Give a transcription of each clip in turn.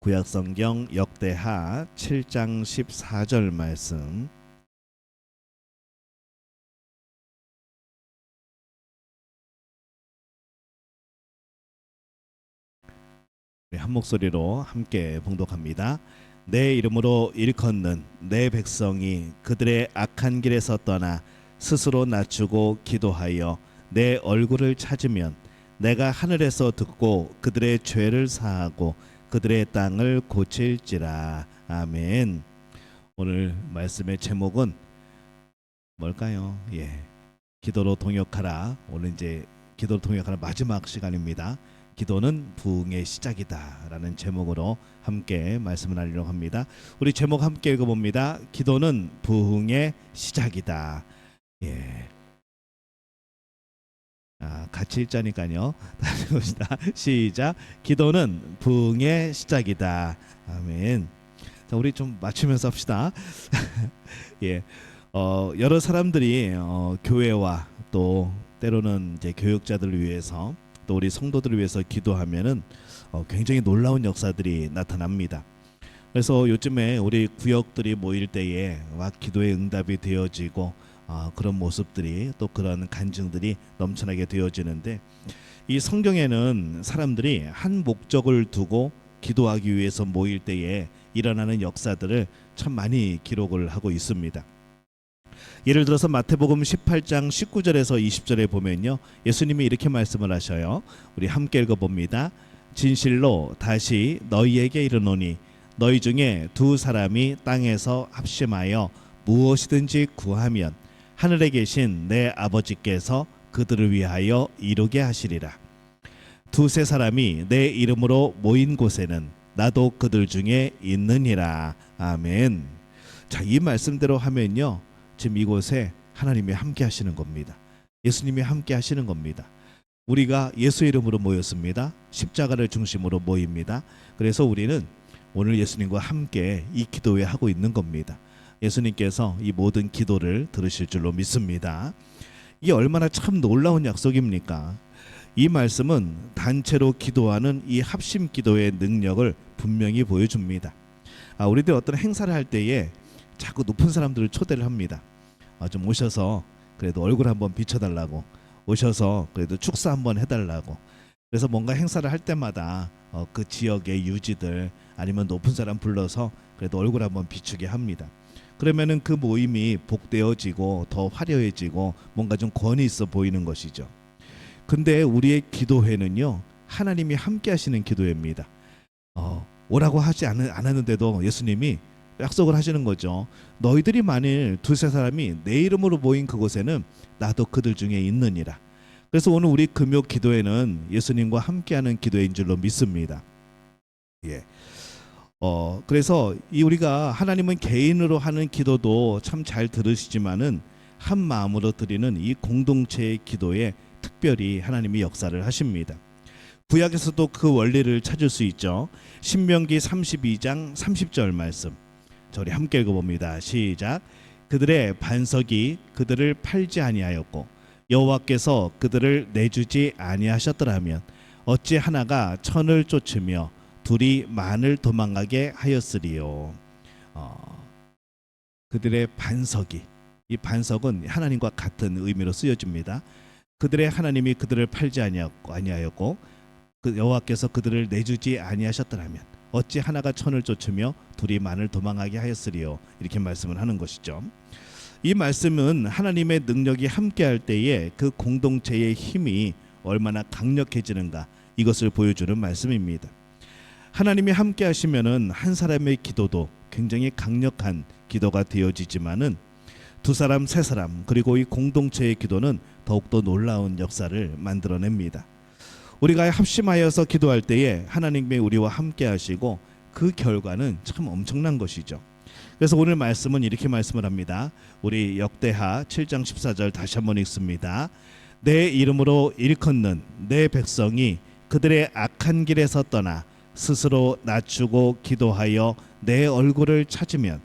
구약성경 역대하 7장 14절 말씀. 한 목소리로 함께 봉독합니다. 내 이름으로 일컫는 내 백성이 그들의 악한 길에서 떠나 스스로 낮추고 기도하여 내 얼굴을 찾으면 내가 하늘에서 듣고 그들의 죄를 사하고 그들의 땅을 고칠지라. 아멘. 오늘 말씀의 제목은 뭘까요? 기도로 동역하라. 오늘 이제 기도로 동역하는 마지막 시간입니다. 기도는 부흥의 시작이다 라는 제목으로 함께 말씀을 나누려고 합니다. 우리 제목 함께 읽어봅니다. 기도는 부흥의 시작이다. 같이 읽자니까요. 다시 봅시다. 시작. 기도는 부흥의 시작이다. 아멘. 자, 우리 좀 맞추면서 합시다. 여러 사람들이 교회와 또 때로는 이제 교육자들을 위해서 또 우리 성도들을 위해서 기도하면은 굉장히 놀라운 역사들이 나타납니다. 그래서 요즘에 우리 구역들이 모일 때에 막 기도의 응답이 되어지고 그런 모습들이 또 그런 간증들이 넘쳐나게 되어지는데, 이 성경에는 사람들이 한 목적을 두고 기도하기 위해서 모일 때에 일어나는 역사들을 참 많이 기록을 하고 있습니다. 예를 들어서 마태복음 18장 19절에서 20절에 보면요, 예수님이 이렇게 말씀을 하셔요. 우리 함께 읽어봅니다. 진실로 다시 너희에게 이르노니 너희 중에 두 사람이 땅에서 합심하여 무엇이든지 구하면 하늘에 계신 내 아버지께서 그들을 위하여 이루게 하시리라. 두세 사람이 내 이름으로 모인 곳에는 나도 그들 중에 있느니라. 아멘. 자, 이 말씀대로 하면요, 지금 이곳에 하나님이 함께 하시는 겁니다. 예수님이 함께 하시는 겁니다. 우리가 예수 이름으로 모였습니다. 십자가를 중심으로 모입니다. 그래서 우리는 오늘 예수님과 함께 이 기도회 하고 있는 겁니다. 예수님께서 이 모든 기도를 들으실 줄로 믿습니다. 이게 얼마나 참 놀라운 약속입니까? 이 말씀은 단체로 기도하는 이 합심 기도의 능력을 분명히 보여줍니다. 우리들 어떤 행사를 할 때에 자꾸 높은 사람들을 초대를 합니다. 좀 오셔서 그래도 얼굴 한번 비춰달라고, 오셔서 그래도 축사 한번 해달라고. 그래서 뭔가 행사를 할 때마다 그 지역의 유지들 아니면 높은 사람 불러서 그래도 얼굴 한번 비추게 합니다. 그러면은 그 모임이 복되어지고 더 화려해지고 뭔가 좀 권위 있어 보이는 것이죠. 근데 우리의 기도회는요, 하나님이 함께 하시는 기도회입니다. 오라고 하지 않았는데도 예수님이 약속을 하시는 거죠. 너희들이 만일 두세 사람이 내 이름으로 모인 그곳에는 나도 그들 중에 있느니라. 그래서 오늘 우리 금요 기도회는 예수님과 함께하는 기도회인 줄로 믿습니다. 그래서 우리가 하나님은 개인으로 하는 기도도 참 잘 들으시지만은 한 마음으로 드리는 이 공동체의 기도에 특별히 하나님이 역사를 하십니다. 구약에서도 그 원리를 찾을 수 있죠. 신명기 32장 30절 말씀. 저희 함께 읽어봅니다. 시작. 그들의 반석이 그들을 팔지 아니하였고 여호와께서 그들을 내주지 아니하셨더라면 어찌 하나가 천을 쫓으며 둘이 만을 도망가게 하였으리요. 그들의 반석이, 이 반석은 하나님과 같은 의미로 쓰여집니다. 그들의 하나님이 그들을 팔지 아니하였고 그 여호와께서 그들을 내주지 아니하셨더라면 어찌 하나가 천을 쫓으며 둘이 만을 도망하게 하였으리요. 이렇게 말씀을 하는 것이죠. 이 말씀은 하나님의 능력이 함께할 때에 그 공동체의 힘이 얼마나 강력해지는가, 이것을 보여주는 말씀입니다. 하나님이 함께 하시면은 한 사람의 기도도 굉장히 강력한 기도가 되어지지만은 두 사람, 세 사람, 그리고 이 공동체의 기도는 더욱더 놀라운 역사를 만들어냅니다. 우리가 합심하여서 기도할 때에 하나님이 우리와 함께 하시고 그 결과는 참 엄청난 것이죠. 그래서 오늘 말씀은 이렇게 말씀을 합니다. 우리 역대하 7장 14절 다시 한번 읽습니다. 내 이름으로 일컫는 내 백성이 그들의 악한 길에서 떠나 스스로 낮추고 기도하여 내 얼굴을 찾으면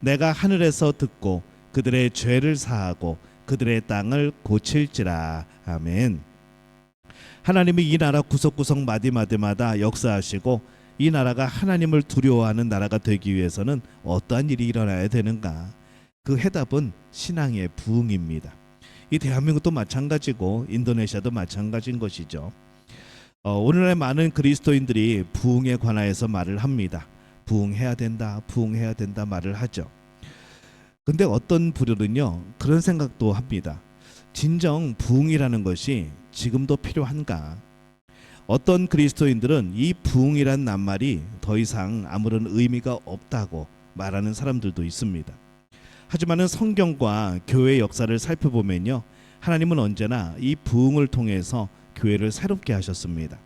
내가 하늘에서 듣고 그들의 죄를 사하고 그들의 땅을 고칠지라. 아멘. 하나님이 이 나라 구석구석 마디마디마다 역사하시고 이 나라가 하나님을 두려워하는 나라가 되기 위해서는 어떠한 일이 일어나야 되는가? 그 해답은 신앙의 부흥입니다. 이 대한민국도 마찬가지고 인도네시아도 마찬가지인 것이죠. 오늘날 많은 그리스도인들이 부흥에 관하여서 말을 합니다. 부흥해야 된다, 부흥해야 된다 말을 하죠. 근데 어떤 부류는요, 그런 생각도 합니다. 진정 부흥이라는 것이 지금도 필요한가? 어떤 그리스도인들은 이 부흥이란 낱말이 더 이상 아무런 의미가 없다고 말하는 사람들도 있습니다. 하지만은 성경과 교회의 역사를 살펴보면요, 하나님은 언제나 이 부흥을 통해서 교회를 새롭게 하셨습니다.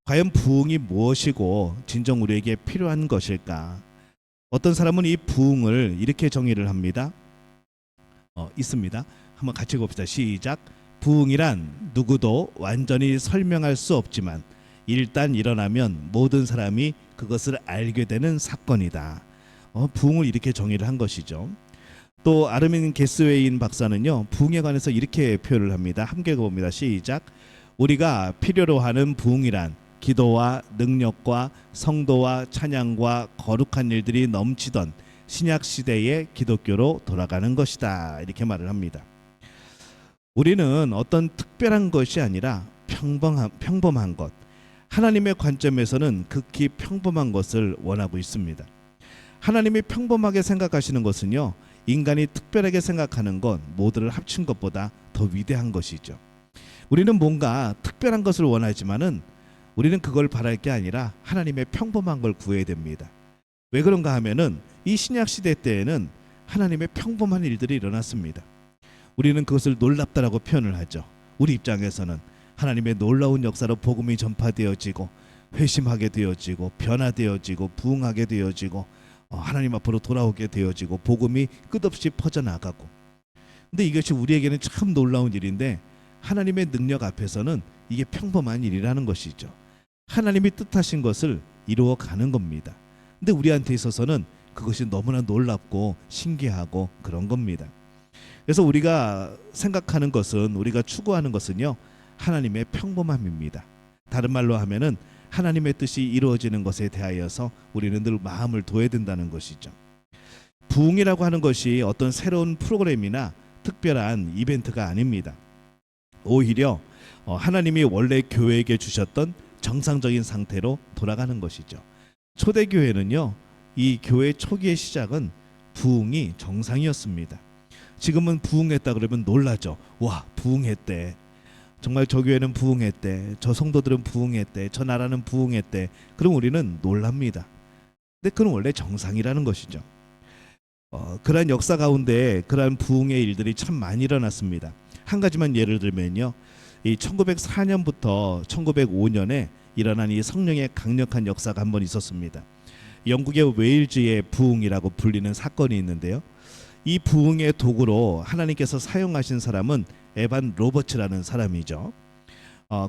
과연 부흥이 무엇이고 진정 우리에게 필요한 것일까? 어떤 사람은 이 부흥을 이렇게 정의를 합니다. 있습니다. 한번 같이 봅시다. 시작. 부흥이란 누구도 완전히 설명할 수 없지만 일단 일어나면 모든 사람이 그것을 알게 되는 사건이다. 부흥을 이렇게 정의를 한 것이죠. 또 아르민 게스웨인 박사는요, 부흥에 관해서 이렇게 표현을 합니다. 함께 봅니다. 시작. 우리가 필요로 하는 부흥이란 기도와 능력과 성도와 찬양과 거룩한 일들이 넘치던 신약 시대의 기독교로 돌아가는 것이다. 이렇게 말을 합니다. 우리는 어떤 특별한 것이 아니라 평범한 것, 하나님의 관점에서는 극히 평범한 것을 원하고 있습니다. 하나님이 평범하게 생각하시는 것은요, 인간이 특별하게 생각하는 것 모두를 합친 것보다 더 위대한 것이죠. 우리는 뭔가 특별한 것을 원하지만은 우리는 그걸 바랄 게 아니라 하나님의 평범한 걸 구해야 됩니다. 왜 그런가 하면은 이 신약 시대 때에는 하나님의 평범한 일들이 일어났습니다. 우리는 그것을 놀랍다라고 표현을 하죠. 우리 입장에서는 하나님의 놀라운 역사로 복음이 전파되어지고 회심하게 되어지고 변화되어지고 부흥하게 되어지고 하나님 앞으로 돌아오게 되어지고 복음이 끝없이 퍼져나가고, 근데 이것이 우리에게는 참 놀라운 일인데 하나님의 능력 앞에서는 이게 평범한 일이라는 것이죠. 하나님이 뜻하신 것을 이루어가는 겁니다. 근데 우리한테 있어서는 그것이 너무나 놀랍고 신기하고 그런 겁니다. 그래서 우리가 생각하는 것은, 우리가 추구하는 것은요, 하나님의 평범함입니다. 다른 말로 하면은 하나님의 뜻이 이루어지는 것에 대하여서 우리는 늘 마음을 둬야 된다는 것이죠. 부흥이라고 하는 것이 어떤 새로운 프로그램이나 특별한 이벤트가 아닙니다. 오히려 하나님이 원래 교회에게 주셨던 정상적인 상태로 돌아가는 것이죠. 초대교회는요, 이 교회 초기의 시작은 부흥이 정상이었습니다. 지금은 부흥했다 그러면 놀라죠. 와, 부흥했대. 정말 저 교회는 부흥했대. 저 성도들은 부흥했대. 저 나라는 부흥했대. 그럼 우리는 놀랍니다. 근데 그건 원래 정상이라는 것이죠. 그러한 역사 가운데 그러한 부흥의 일들이 참 많이 일어났습니다. 한 가지만 예를 들면요, 이 1904년부터 1905년에 일어난 이 성령의 강력한 역사가 한 번 있었습니다. 영국의 웨일즈의 부흥이라고 불리는 사건이 있는데요, 이 부흥의 도구로 하나님께서 사용하신 사람은 에반 로버츠라는 사람이죠.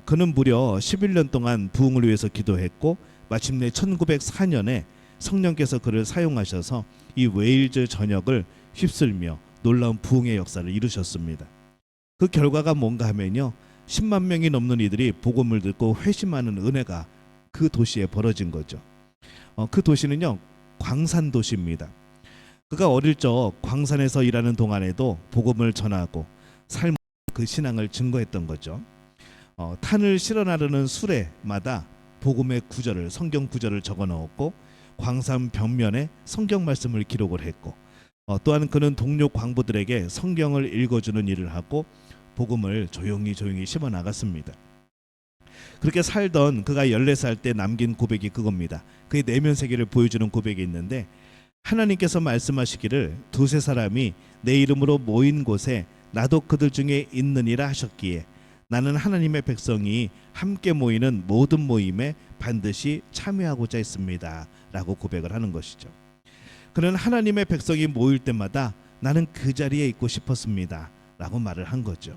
그는 무려 11년 동안 부흥을 위해서 기도했고 마침내 1904년에 성령께서 그를 사용하셔서 이 웨일즈 전역을 휩쓸며 놀라운 부흥의 역사를 이루셨습니다. 그 결과가 뭔가 하면요, 10만 명이 넘는 이들이 복음을 듣고 회심하는 은혜가 그 도시에 벌어진 거죠. 그 도시는요, 광산 도시입니다. 그가 어릴 적 광산에서 일하는 동안에도 복음을 전하고 삶 그 신앙을 증거했던 거죠. 탄을 실어 나르는 수레마다 복음의 구절을, 성경 구절을 적어 넣었고 광산 벽면에 성경 말씀을 기록을 했고, 또한 그는 동료 광부들에게 성경을 읽어주는 일을 하고 복음을 조용히 심어 나갔습니다. 그렇게 살던 그가 14살 때 남긴 고백이 그겁니다. 그의 내면 세계를 보여주는 고백이 있는데, 하나님께서 말씀하시기를 두세 사람이 내 이름으로 모인 곳에 나도 그들 중에 있느니라 하셨기에 나는 하나님의 백성이 함께 모이는 모든 모임에 반드시 참여하고자 했습니다 라고 고백을 하는 것이죠. 그는 하나님의 백성이 모일 때마다 나는 그 자리에 있고 싶었습니다 라고 말을 한 거죠.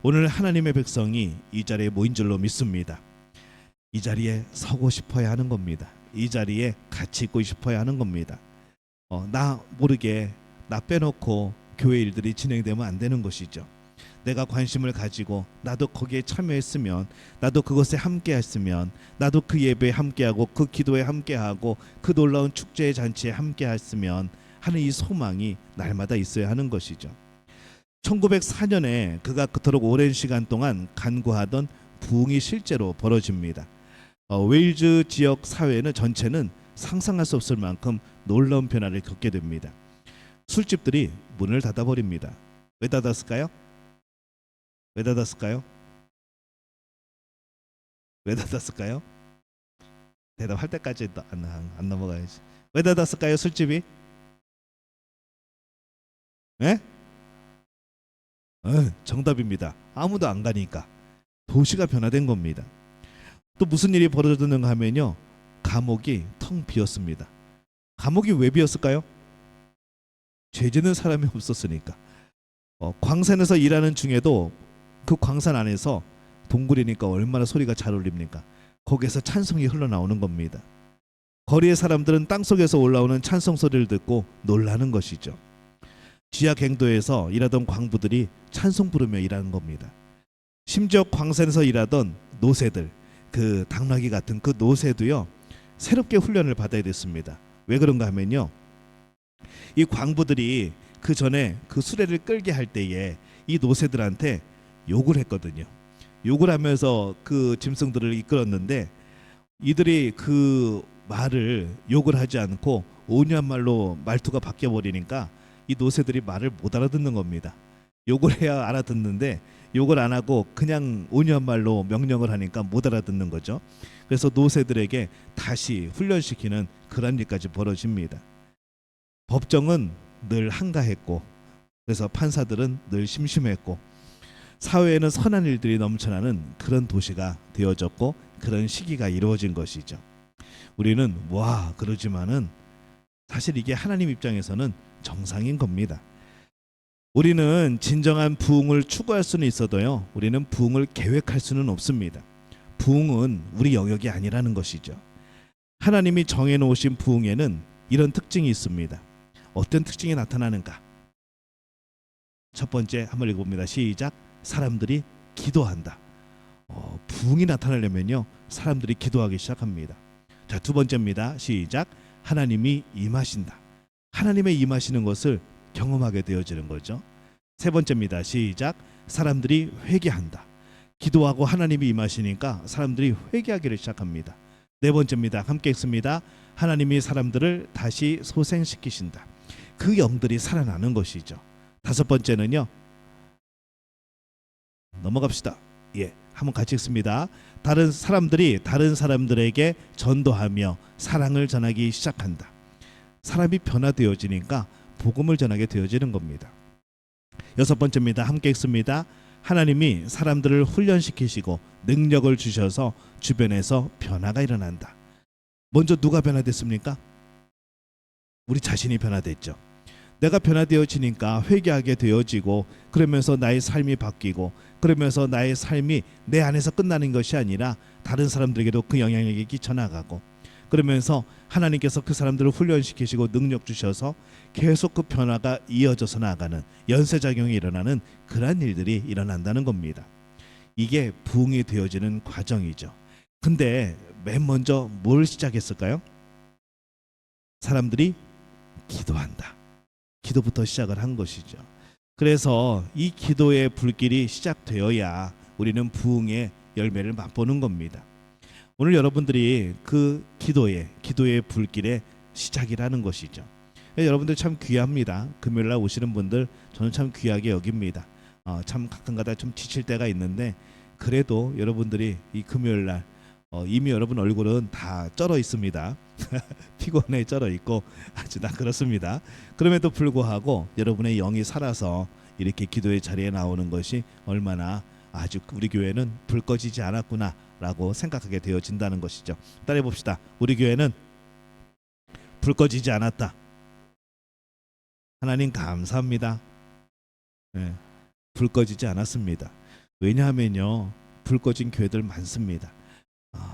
오늘 하나님의 백성이 이 자리에 모인 줄로 믿습니다. 이 자리에 서고 싶어야 하는 겁니다. 이 자리에 같이 있고 싶어야 하는 겁니다. 나 모르게 나 빼놓고 교회 일들이 진행되면 안 되는 것이죠. 내가 관심을 가지고 나도 거기에 참여했으면, 나도 그것에 함께했으면, 나도 그 예배에 함께하고 그 기도에 함께하고 그 놀라운 축제의 잔치에 함께했으면 하는 이 소망이 날마다 있어야 하는 것이죠. 1904년에 그가 그토록 오랜 시간 동안 간구하던 부흥이 실제로 벌어집니다. 웨일즈 지역 사회는 전체는 상상할 수 없을 만큼 놀라운 변화를 겪게 됩니다. 술집들이 문을 닫아버립니다. 왜 닫았을까요? 왜 닫았을까요? 왜 닫았을까요? 대답할 때까지 안 넘어가야지. 왜 닫았을까요? 술집이? 예? 정답입니다. 아무도 안 가니까. 도시가 변화된 겁니다. 또 무슨 일이 벌어졌는가 하면요, 감옥이 텅 비었습니다. 감옥이 왜 비었을까요? 죄 짓는 사람이 없었으니까. 광산에서 일하는 중에도 그 광산 안에서 동굴이니까 얼마나 소리가 잘 울립니까? 거기에서 찬송이 흘러나오는 겁니다. 거리의 사람들은 땅속에서 올라오는 찬송 소리를 듣고 놀라는 것이죠. 지하갱도에서 일하던 광부들이 찬송 부르며 일하는 겁니다. 심지어 광산에서 일하던 노새들, 그 당나귀 같은 그 노새도요, 새롭게 훈련을 받아야 됐습니다. 왜 그런가 하면요, 이 광부들이 그 전에 그 수레를 끌게 할 때에 이 노새들한테 욕을 했거든요. 욕을 하면서 그 짐승들을 이끌었는데, 이들이 그 말을 욕을 하지 않고 온유한 말로 말투가 바뀌어 버리니까 이 노새들이 말을 못 알아듣는 겁니다. 욕을 해야 알아듣는데 욕을 안 하고 그냥 온유한 말로 명령을 하니까 못 알아듣는 거죠. 그래서 노새들에게 다시 훈련시키는 그런 일까지 벌어집니다. 법정은 늘 한가했고, 그래서 판사들은 늘 심심했고, 사회에는 선한 일들이 넘쳐나는 그런 도시가 되어졌고, 그런 시기가 이루어진 것이죠. 우리는 와 그러지만은 사실 이게 하나님 입장에서는 정상인 겁니다. 우리는 진정한 부흥을 추구할 수는 있어도요, 우리는 부흥을 계획할 수는 없습니다. 부흥은 우리 영역이 아니라는 것이죠. 하나님이 정해놓으신 부흥에는 이런 특징이 있습니다. 어떤 특징이 나타나는가? 첫 번째 한번 읽어봅니다. 시작. 사람들이 기도한다. 부흥이 나타나려면요, 사람들이 기도하기 시작합니다. 자, 두 번째입니다. 시작. 하나님이 임하신다. 하나님의 임하시는 것을 경험하게 되어지는 거죠. 세 번째입니다. 시작. 사람들이 회개한다. 기도하고 하나님이 임하시니까 사람들이 회개하기를 시작합니다. 네 번째입니다. 함께 읽습니다. 하나님이 사람들을 다시 소생시키신다. 그 영들이 살아나는 것이죠. 다섯 번째는요, 넘어갑시다. 한번 같이 읽습니다. 다른 사람들이 다른 사람들에게 전도하며 사랑을 전하기 시작한다. 사람이 변화되어지니까 복음을 전하게 되어지는 겁니다. 여섯 번째입니다. 함께 읽습니다. 하나님이 사람들을 훈련시키시고 능력을 주셔서 주변에서 변화가 일어난다. 먼저 누가 변화됐습니까? 우리 자신이 변화됐죠. 내가 변화되어지니까 회개하게 되어지고, 그러면서 나의 삶이 바뀌고, 그러면서 나의 삶이 내 안에서 끝나는 것이 아니라 다른 사람들에게도 그 영향력이 끼쳐나가고, 그러면서 하나님께서 그 사람들을 훈련시키시고 능력 주셔서 계속 그 변화가 이어져서 나가는, 연쇄작용이 일어나는 그러한 일들이 일어난다는 겁니다. 이게 부흥이 되어지는 과정이죠. 근데 맨 먼저 뭘 시작했을까요? 사람들이 기도한다. 기도부터 시작을 한 것이죠. 그래서 이 기도의 불길이 시작되어야 우리는 부흥의 열매를 맛보는 겁니다. 오늘 여러분들이 그 기도의 불길의 시작이라는 것이죠. 여러분들 참 귀합니다. 금요일날 오시는 분들 저는 참 귀하게 여깁니다. 참 가끔가다 좀 지칠 때가 있는데, 그래도 여러분들이 이 금요일날 이미 여러분 얼굴은 다 쩔어 있습니다. 피곤해 쩔어 있고 아주 다 그렇습니다. 그럼에도 불구하고 여러분의 영이 살아서 이렇게 기도의 자리에 나오는 것이 얼마나 아주 우리 교회는 불 꺼지지 않았구나라고 생각하게 되어진다는 것이죠. 따라해 봅시다. 우리 교회는 불 꺼지지 않았다. 하나님 감사합니다. 불 꺼지지 않았습니다. 왜냐하면요, 불 꺼진 교회들 많습니다.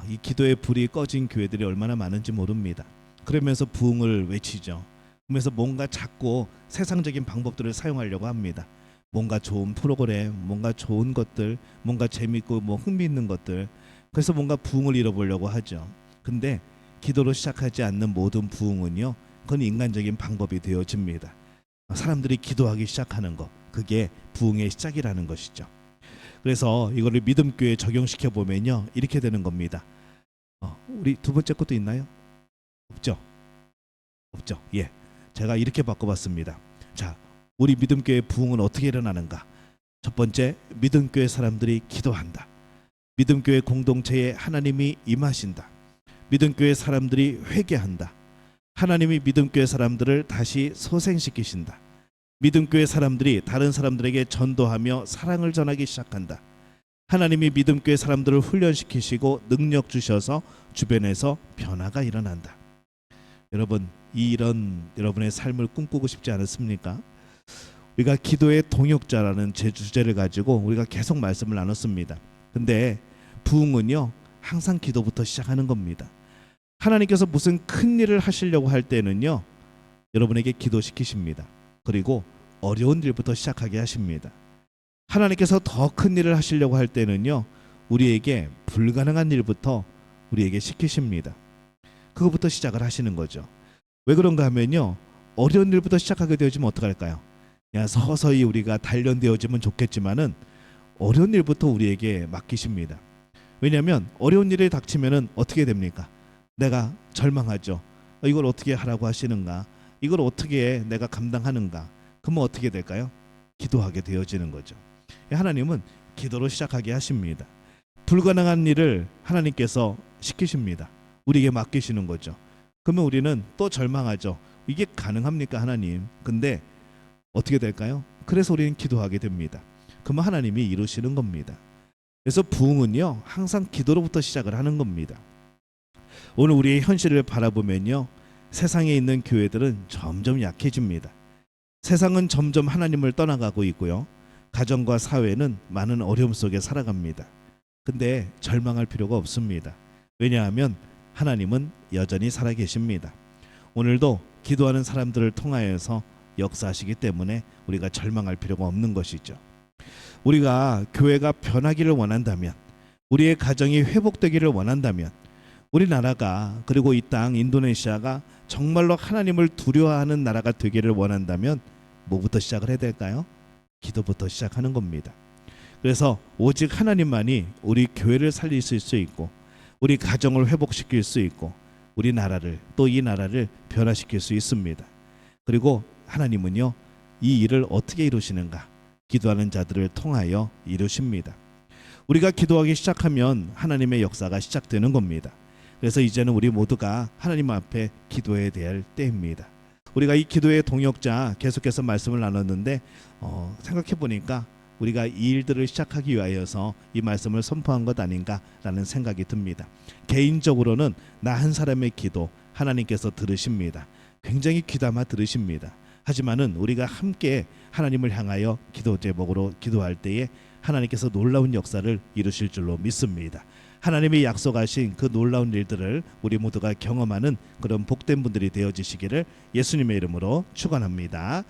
이 기도의 불이 꺼진 교회들이 얼마나 많은지 모릅니다. 그러면서 부흥을 외치죠. 그러면서 뭔가 자꾸 세상적인 방법들을 사용하려고 합니다. 뭔가 좋은 프로그램, 뭔가 좋은 것들, 뭔가 재밌고 뭐 흥미있는 것들. 그래서 뭔가 부흥을 이뤄보려고 하죠. 근데 기도로 시작하지 않는 모든 부흥은요, 그건 인간적인 방법이 되어집니다. 사람들이 기도하기 시작하는 거, 그게 부흥의 시작이라는 것이죠. 그래서 이거를 믿음교회에 적용시켜 보면요, 이렇게 되는 겁니다. 우리 두 번째 것도 있나요? 없죠? 없죠? 예, 제가 이렇게 바꿔봤습니다. 자, 우리 믿음교회 부흥은 어떻게 일어나는가? 첫 번째, 믿음교회 사람들이 기도한다. 믿음교회 공동체에 하나님이 임하신다. 믿음교회 사람들이 회개한다. 하나님이 믿음교회 사람들을 다시 소생시키신다. 믿음교회 사람들이 다른 사람들에게 전도하며 사랑을 전하기 시작한다. 하나님이 믿음교회 사람들을 훈련시키시고 능력 주셔서 주변에서 변화가 일어난다. 여러분, 이런 여러분의 삶을 꿈꾸고 싶지 않습니까? 우리가 기도의 동역자라는 제 주제를 가지고 우리가 계속 말씀을 나눴습니다. 근데 부흥은요, 항상 기도부터 시작하는 겁니다. 하나님께서 무슨 큰 일을 하시려고 할 때는요, 여러분에게 기도시키십니다. 그리고 어려운 일부터 시작하게 하십니다. 하나님께서 더 큰 일을 하시려고 할 때는요, 우리에게 불가능한 일부터 우리에게 시키십니다. 그거부터 시작을 하시는 거죠. 왜 그런가 하면요, 어려운 일부터 시작하게 되어지면 어떡할까요? 그냥 서서히 우리가 단련되어지면 좋겠지만은 어려운 일부터 우리에게 맡기십니다. 왜냐하면 어려운 일이 닥치면은 어떻게 됩니까? 내가 절망하죠. 이걸 어떻게 하라고 하시는가? 이걸 어떻게 내가 감당하는가? 그러면 어떻게 될까요? 기도하게 되어지는 거죠. 하나님은 기도로 시작하게 하십니다. 불가능한 일을 하나님께서 시키십니다. 우리에게 맡기시는 거죠. 그러면 우리는 또 절망하죠. 이게 가능합니까, 하나님? 근데 어떻게 될까요? 그래서 우리는 기도하게 됩니다. 그러면 하나님이 이루시는 겁니다. 그래서 부흥은요, 항상 기도로부터 시작을 하는 겁니다. 오늘 우리의 현실을 바라보면요, 세상에 있는 교회들은 점점 약해집니다. 세상은 점점 하나님을 떠나가고 있고요, 가정과 사회는 많은 어려움 속에 살아갑니다. 근데 절망할 필요가 없습니다. 왜냐하면 하나님은 여전히 살아계십니다. 오늘도 기도하는 사람들을 통하여서 역사하시기 때문에 우리가 절망할 필요가 없는 것이죠. 우리가 교회가 변하기를 원한다면, 우리의 가정이 회복되기를 원한다면, 우리나라가, 그리고 이 땅 인도네시아가 정말로 하나님을 두려워하는 나라가 되기를 원한다면 뭐부터 시작을 해야 될까요? 기도부터 시작하는 겁니다. 그래서 오직 하나님만이 우리 교회를 살릴 수 있고, 우리 가정을 회복시킬 수 있고, 우리 나라를, 또 이 나라를 변화시킬 수 있습니다. 그리고 하나님은요, 이 일을 어떻게 이루시는가? 기도하는 자들을 통하여 이루십니다. 우리가 기도하기 시작하면 하나님의 역사가 시작되는 겁니다. 그래서 이제는 우리 모두가 하나님 앞에 기도해야 될 때입니다. 우리가 이 기도의 동역자 계속해서 말씀을 나눴는데 생각해 보니까 우리가 이 일들을 시작하기 위하여서 이 말씀을 선포한 것 아닌가라는 생각이 듭니다. 개인적으로는 나 한 사람의 기도 하나님께서 들으십니다. 굉장히 귀담아 들으십니다. 하지만은 우리가 함께 하나님을 향하여 기도 제목으로 기도할 때에 하나님께서 놀라운 역사를 이루실 줄로 믿습니다. 하나님이 약속하신 그 놀라운 일들을 우리 모두가 경험하는 그런 복된 분들이 되어지시기를 예수님의 이름으로 축원합니다.